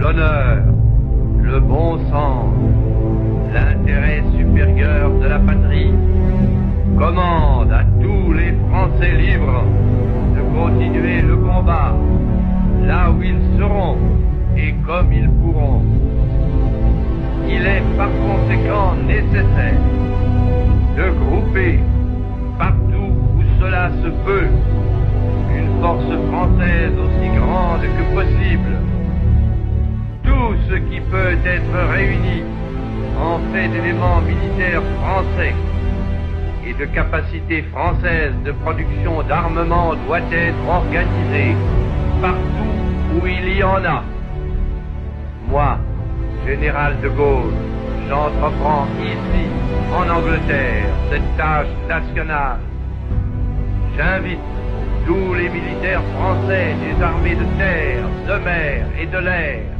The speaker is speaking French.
l'honneur, le bon sens, l'intérêt supérieur de la patrie commande à tous les Français libres de continuer le combat là où ils seront et comme ils pourront. Il est par conséquent nécessaire de grouper partout où cela se peut une force française aussi grande que possible. Tout ce qui peut être réuni en fait d'éléments militaires français et de capacités françaises de production d'armement doit être organisé partout où il y en a. Moi, général de Gaulle, j'entreprends ici, en Angleterre, cette tâche nationale. J'invite tous les militaires français des armées de terre, de mer et de l'air